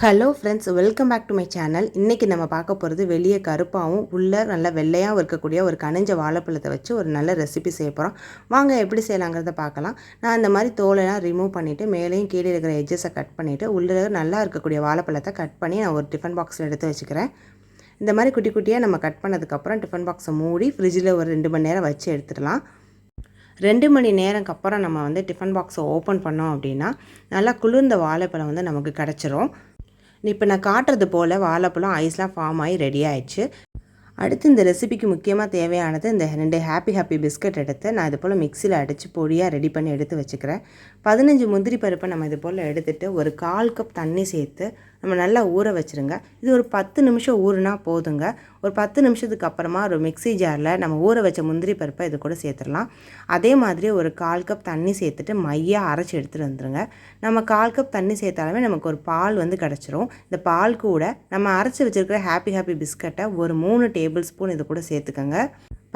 Hello friends, welcome back to my channel. இன்றைக்கி நம்ம பார்க்க போகிறது வெளியே கருப்பாகவும் உள்ளே நல்லா வெள்ளையாகவும் இருக்கக்கூடிய ஒரு கனிஞ்ச வாழைப்பழத்தை வச்சு ஒரு நல்ல ரெசிபி செய்ய போகிறோம். வாங்க எப்படி செய்யலாங்கிறத பார்க்கலாம். நான் இந்த மாதிரி தோலெல்லாம் ரிமூவ் பண்ணிவிட்டு மேலேயும் கீழே இருக்கிற எட்ஜஸை கட் பண்ணிவிட்டு உள்ளே நல்லா இருக்கக்கூடிய வாழைப்பழத்தை கட் பண்ணி நான் ஒரு டிஃபன் பாக்ஸில் எடுத்து வச்சுக்கிறேன். இந்த மாதிரி குட்டி குட்டியாக நம்ம கட் பண்ணதுக்கப்புறம் டிஃபன் பாக்ஸை மூடி ஃப்ரிட்ஜில் ஒரு 2 மணி நேரம் வச்சு எடுத்துடலாம். 2 மணி நேரம்க்கு அப்புறம் நம்ம டிஃபன் பாக்ஸை ஓப்பன் பண்ணோம் அப்படின்னா நல்லா குளிர்ந்த வாழைப்பழம் நமக்கு கிடச்சிரும். இப்போ நான் காட்டுறது போல் வாழைப்பழம் ஐஸ்லாம் ஃபார்ம் ஆகி ரெடி ஆயிடுச்சு. அடுத்து இந்த ரெசிபிக்கு முக்கியமாக தேவையானது இந்த 2 ஹாப்பி பிஸ்கட் எடுத்து நான் இது போல் மிக்சியில் அடித்து பொடியாக ரெடி பண்ணி எடுத்து வச்சுக்கிறேன். 15 முந்திரி பருப்பை நம்ம இது போல் எடுத்துகிட்டு ஒரு 1/4 கப் தண்ணி சேர்த்து நம்ம நல்லா ஊற வச்சுருங்க. இது ஒரு 10 நிமிஷம் ஊறுனா போதுங்க. ஒரு 10 நிமிஷத்துக்கு அப்புறமா ஒரு மிக்ஸி ஜாரில் நம்ம ஊற வச்ச முந்திரி பருப்பை இது கூட சேர்த்துடலாம். அதே மாதிரி ஒரு 1/4 கப் தண்ணி சேர்த்துட்டு மையாக அரைச்சி எடுத்துகிட்டு வந்துடுங்க. நம்ம 1/4 கப் தண்ணி சேர்த்தாலுமே நமக்கு ஒரு பால் கிடச்சிரும். இந்த பால் கூட நம்ம அரைச்சி வச்சுருக்கிற ஹாப்பி பிஸ்கட்டை ஒரு 3 டேபிள் ஸ்பூன் இது கூட சேர்த்துக்கோங்க.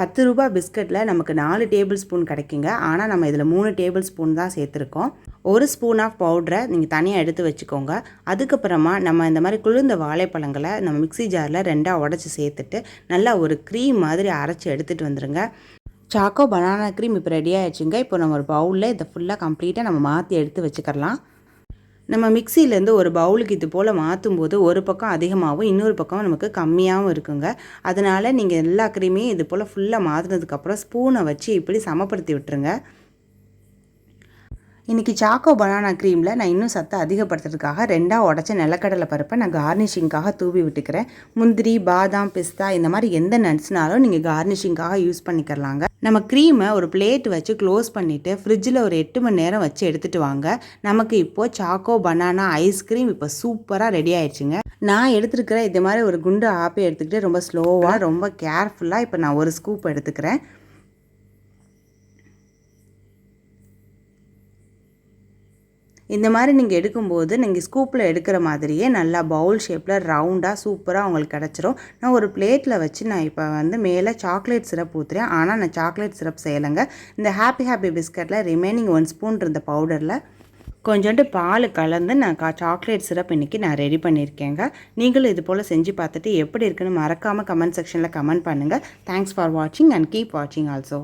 10 ரூபாய் பிஸ்கட்டில் நமக்கு 4 டேபிள் ஸ்பூன் கிடைக்குங்க. ஆனால் நம்ம இதில் 3 டேபிள் ஸ்பூன் தான் சேர்த்துருக்கோம். 1 ஸ்பூன் ஆஃப் பவுடரை நீங்கள் தனியாக எடுத்து வச்சுக்கோங்க. அதுக்கப்புறமா நம்ம இந்த மாதிரி குளிர்ந்த வாழைப்பழங்களை நம்ம மிக்ஸி ஜாரில் 2ஆக உடச்சி சேர்த்துட்டு நல்லா ஒரு க்ரீம் மாதிரி அரைச்சி எடுத்துகிட்டு வந்துடுங்க. சாக்கோ பனானா க்ரீம் இப்போ ரெடி ஆகிடுச்சுங்க. இப்போ நம்ம ஒரு பவுலில் இதை ஃபுல்லாக கம்ப்ளீட்டாக நம்ம மாற்றி எடுத்து வச்சுக்கலாம். நம்ம மிக்சியிலேருந்து ஒரு பவுலுக்கு இது போல் மாற்றும் போது ஒரு பக்கம் அதிகமாகவும் இன்னொரு பக்கம் நமக்கு கம்மியாகவும் இருக்குங்க. அதனால் நீங்கள் எல்லா க்ரீமையும் இது போல் ஃபுல்லாக மாற்றினதுக்கப்புறம் ஸ்பூனை வச்சு இப்படி சமப்படுத்தி விட்டுருங்க. இன்றைக்கி சாக்கோ பனானா க்ரீமில் நான் இன்னும் சத்தை அதிகப்படுத்துறதுக்காக 2ஆக உடச்ச நிலக்கடலை பருப்பை நான் கார்னிஷிங்காக தூவி விட்டுக்கிறேன். முந்திரி, பாதாம், பிஸ்தா இந்த மாதிரி எந்த நட்ஸ்னாலும் நீங்கள் கார்னிஷிங்காக யூஸ் பண்ணிக்கிறலாங்க. நம்ம க்ரீமை ஒரு பிளேட் வச்சு க்ளோஸ் பண்ணிவிட்டு ஃப்ரிட்ஜில் ஒரு 8 மணி நேரம் வச்சு எடுத்துகிட்டு வாங்க. நமக்கு இப்போது சாக்கோ பனானா ஐஸ்கிரீம் இப்போ சூப்பராக ரெடி ஆயிடுச்சுங்க. நான் எடுத்துருக்கிற இது மாதிரி ஒரு குண்டு ஆப்பை எடுத்துக்கிட்டு ரொம்ப ஸ்லோவாக ரொம்ப கேர்ஃபுல்லாக இப்போ நான் ஒரு ஸ்கூப் எடுத்துக்கிறேன். இந்த மாதிரி நீங்கள் எடுக்கும்போது நீங்கள் ஸ்கூப்பில் எடுக்கிற மாதிரியே நல்லா பவுல் ஷேப்பில் ரவுண்டாக சூப்பராக உங்களுக்கு கிடச்சிரும். நான் ஒரு பிளேட்டில் வச்சு நான் இப்போ மேலே சாக்லேட் சிரப் ஊற்றுறேன். ஆனால் நான் சாக்லேட் சிரப் செய்யலைங்க. இந்த ஹாப்பி பிஸ்கட்டில் ரிமைனிங் 1 ஸ்பூன் இருந்த பவுடரில் கொஞ்சோண்டு பால் கலந்து நான் சாக்லேட் சிரப் இன்றைக்கி நான் ரெடி பண்ணியிருக்கேங்க. நீங்களும் இது போல் செஞ்சு பார்த்துட்டு எப்படி இருக்குன்னு மறக்காமல் கமெண்ட் செக்ஷனில் கமெண்ட் பண்ணுங்கள். தேங்க்ஸ் ஃபார் வாட்சிங் அண்ட் கீப் வாட்சிங் ஆல்சோ.